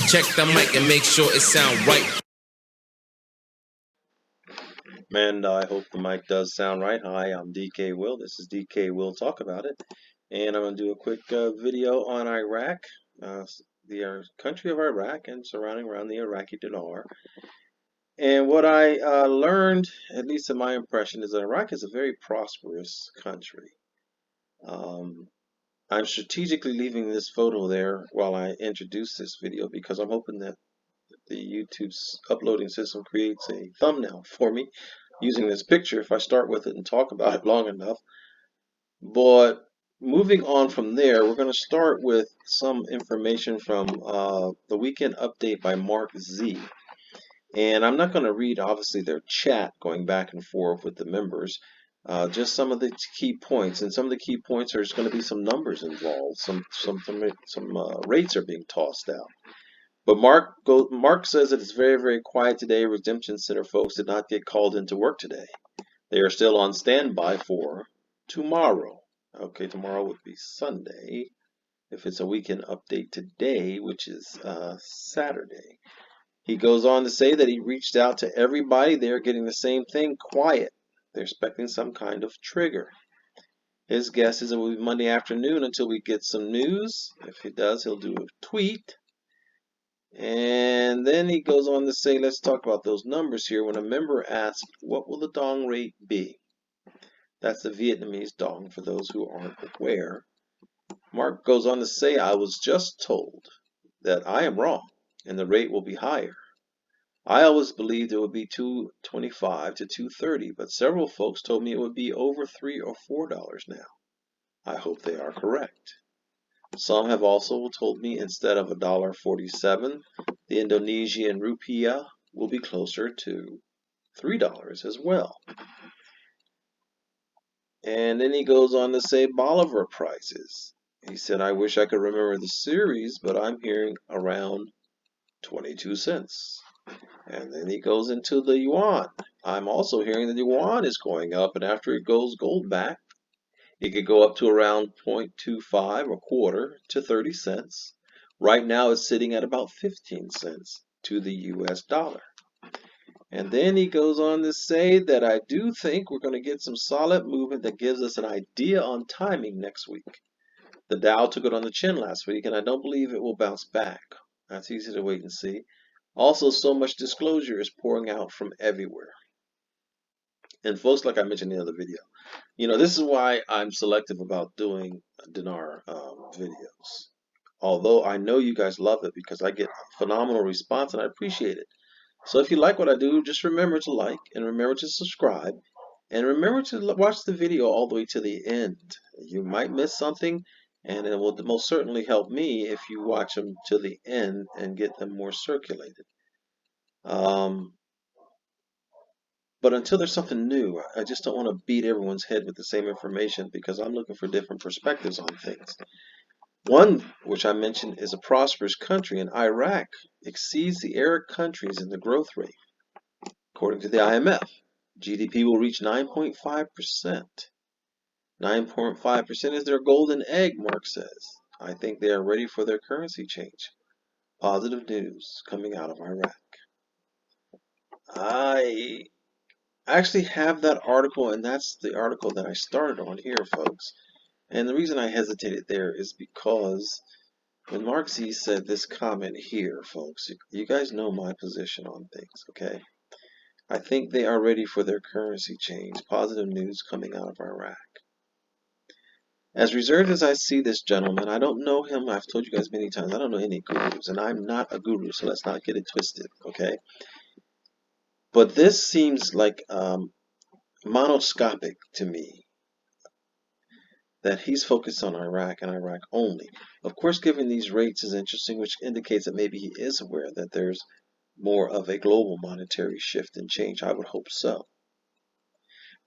Check the mic and make sure it sound right. And I hope the mic does sound right. Hi, I'm DK Will. This is DK Will Talk About It. And I'm going to do a quick video on Iraq, the country of Iraq and surrounding around the Iraqi Dinar. And what I learned, at least in my impression, is that Iraq is a very prosperous country. I'm strategically leaving this photo there while I introduce this video because I'm hoping that the YouTube's uploading system creates a thumbnail for me using this picture if I start with it and talk about it long enough. But moving on from there, we're going to start with some information from the Weekend Update by Mark Z. And I'm not going to read, obviously, their chat going back and forth with the members. Just some of the key points, and some of the key points there's going to be some numbers involved. Some rates are being tossed out. But Mark says that it's very, very quiet today. Redemption Center folks did not get called into work today. They are still on standby for tomorrow. Okay, tomorrow would be Sunday. If it's a weekend update today, which is Saturday. He goes on to say that he reached out to everybody. They're getting the same thing, quiet. They're expecting some kind of trigger. His guess is it will be Monday afternoon until we get some news. If he does, he'll do a tweet. And then he goes on to say, let's talk about those numbers here. When a member asked, what will the dong rate be? That's the Vietnamese dong, for those who aren't aware. Mark goes on to say, I was just told that I am wrong and the rate will be higher. I always believed it would be $2.25 to $2.30, but several folks told me it would be over $3 or $4 now. I hope they are correct. Some have also told me instead of $1.47, the Indonesian rupiah will be closer to $3 as well. And then he goes on to say Bolivar prices. He said, I wish I could remember the series, but I'm hearing around 22 cents. And then he goes into the yuan. I'm also hearing that the yuan is going up, and after it goes gold back, it could go up to around 0.25 or quarter to 30 cents. Right now it's sitting at about 15 cents to the US dollar. And then he goes on to say that I do think we're going to get some solid movement that gives us an idea on timing next week. The Dow took it on the chin last week, and I don't believe it will bounce back. That's easy to wait and see. Also, so much disclosure is pouring out from everywhere. And folks, like I mentioned in the other video, this is why I'm selective about doing Dinar videos. Although I know you guys love it because I get a phenomenal response and I appreciate it. So if you like what I do, just remember to like and remember to subscribe and remember to watch the video all the way to the end. You might miss something, and it will most certainly help me if you watch them to the end and get them more circulated. But until there's something new, I just don't want to beat everyone's head with the same information because I'm looking for different perspectives on things. One, which I mentioned, is a prosperous country, and Iraq exceeds the Arab countries in the growth rate. According to the IMF, GDP will reach 9.5%. 9.5% is their golden egg, Mark says. I think they are ready for their currency change. Positive news coming out of Iraq. I actually have that article, and that's the article that I started on here, folks. And the reason I hesitated there is because when Mark Z said this comment here, folks, you guys know my position on things, okay? I think they are ready for their currency change. Positive news coming out of Iraq. As reserved as I see this gentleman, I don't know him. I've told you guys many times, I don't know any gurus, and I'm not a guru, so let's not get it twisted, okay? But this seems like monoscopic to me, that he's focused on Iraq and Iraq only. Of course, giving these rates is interesting, which indicates that maybe he is aware that there's more of a global monetary shift and change. I would hope so.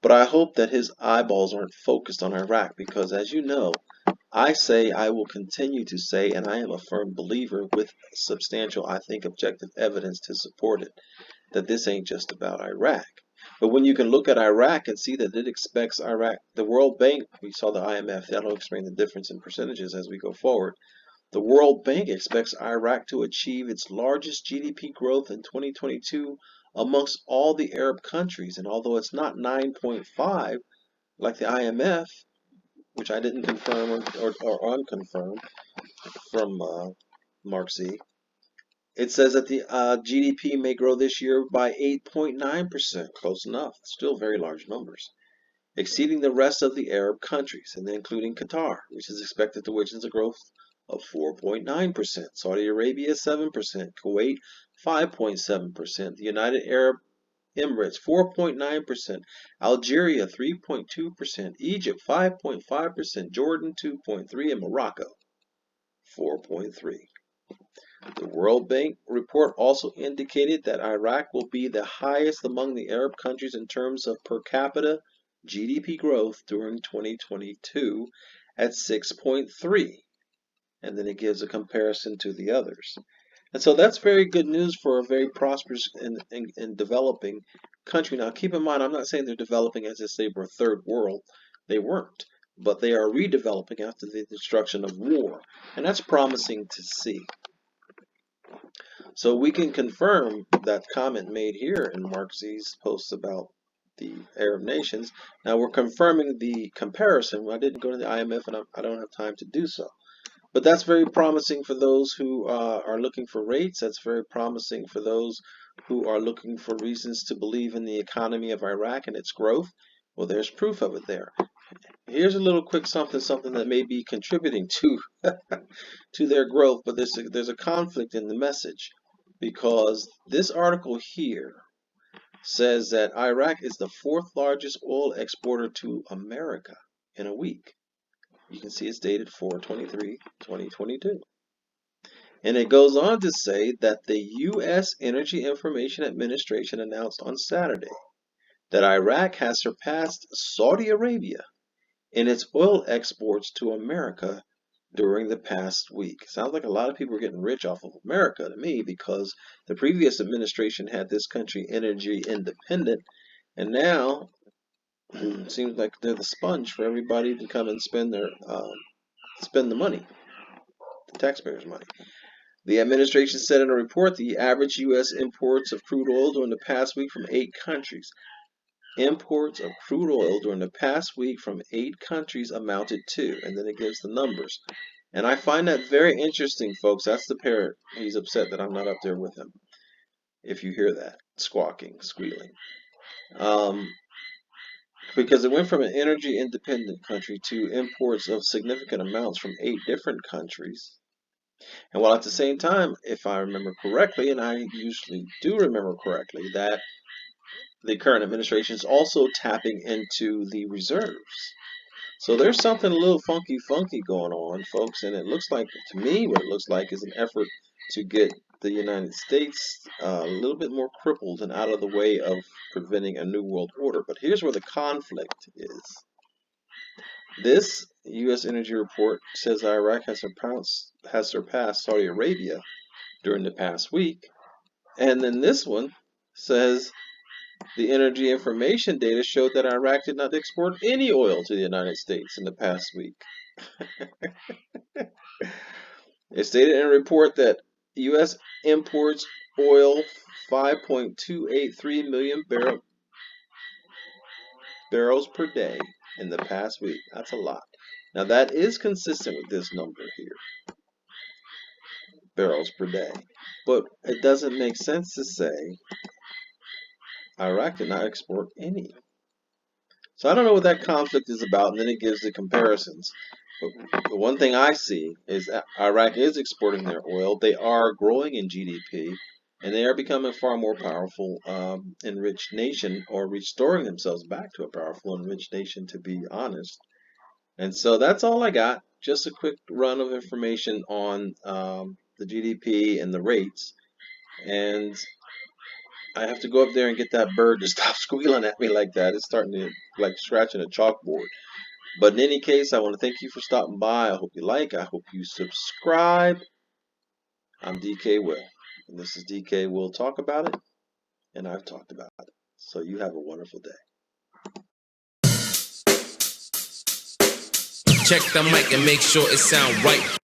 But I hope that his eyeballs aren't focused on Iraq because, as you know, I say, I will continue to say, and I am a firm believer with substantial, I think, objective evidence to support it, that this ain't just about Iraq. But when you can look at Iraq and see that it expects Iraq, the World Bank, we saw the IMF, that'll explain the difference in percentages as we go forward. The World Bank expects Iraq to achieve its largest GDP growth in 2022 amongst all the Arab countries. And although it's not 9.5 like the IMF, which I didn't confirm or unconfirm from Mark Z, it says that the GDP may grow this year by 8.9%, close enough, still very large numbers, exceeding the rest of the Arab countries, and then including Qatar, which is expected to witness a growth of 4.9%, Saudi Arabia 7%, Kuwait 5.7%, the United Arab Emirates 4.9%, Algeria 3.2%, Egypt 5.5%, Jordan 2.3%, and Morocco 4.3%. The World Bank report also indicated that Iraq will be the highest among the Arab countries in terms of per capita GDP growth during 2022 at 6.3, and then it gives a comparison to the others. And so that's very good news for a very prosperous and developing country. Now, keep in mind, I'm not saying they're developing as if they were third world. They weren't, but they are redeveloping after the destruction of war, and that's promising to see. So we can confirm that comment made here in Mark Z's post about the Arab nations. Now we're confirming the comparison. I didn't go to the IMF, and I don't have time to do so. But that's very promising for those who are looking for rates. That's very promising for those who are looking for reasons to believe in the economy of Iraq and its growth. Well, there's proof of it there. Here's a little quick something that may be contributing to to their growth, but there's a conflict in the message, because this article here says that Iraq is the fourth largest oil exporter to America in a week. You can see it's dated 4/23/2022. And it goes on to say that the U.S. Energy Information Administration announced on Saturday that Iraq has surpassed Saudi Arabia in its oil exports to America during the past week. Sounds like a lot of people are getting rich off of America to me, because the previous administration had this country energy independent, and now it seems like they're the sponge for everybody to come and spend the money, the taxpayers' money. The administration said in a report the average U.S. imports of crude oil during the past week from 8 countries. Imports of crude oil during the past week from 8 countries amounted to, and then it gives the numbers. And I find that very interesting, folks. That's the parrot. He's upset that I'm not up there with him. If you hear that squawking, squealing. Because it went from an energy independent country to imports of significant amounts from 8 different countries. And while at the same time, if I remember correctly, and I usually do remember correctly, that the current administration is also tapping into the reserves. So there's something a little funky going on, folks, and it looks like, to me, what it looks like is an effort to get the United States a little bit more crippled and out of the way of preventing a new world order. But here's where the conflict is. This U.S. Energy report says Iraq has surpassed Saudi Arabia during the past week, and then this one says the energy information data showed that Iraq did not export any oil to the United States in the past week. It stated in a report that U.S. imports oil 5.283 million barrels per day in the past week. That's a lot. Now that is consistent with this number here, barrels per day. But it doesn't make sense to say Iraq did not export any. So I don't know what that conflict is about, and then it gives the comparisons. But the one thing I see is that Iraq is exporting their oil. They are growing in GDP, and they are becoming a far more powerful and rich nation, or restoring themselves back to a powerful and rich nation, to be honest. And so that's all I got. Just a quick run of information on the GDP and the rates. And I have to go up there and get that bird to stop squealing at me like that. It's starting to like scratching a chalkboard. But in any case, I want to thank you for stopping by. I hope you like. I hope you subscribe. I'm DK Will, and this is DK Will Talk About It, and I've talked about it. So you have a wonderful day. Check the mic and make sure it sound right.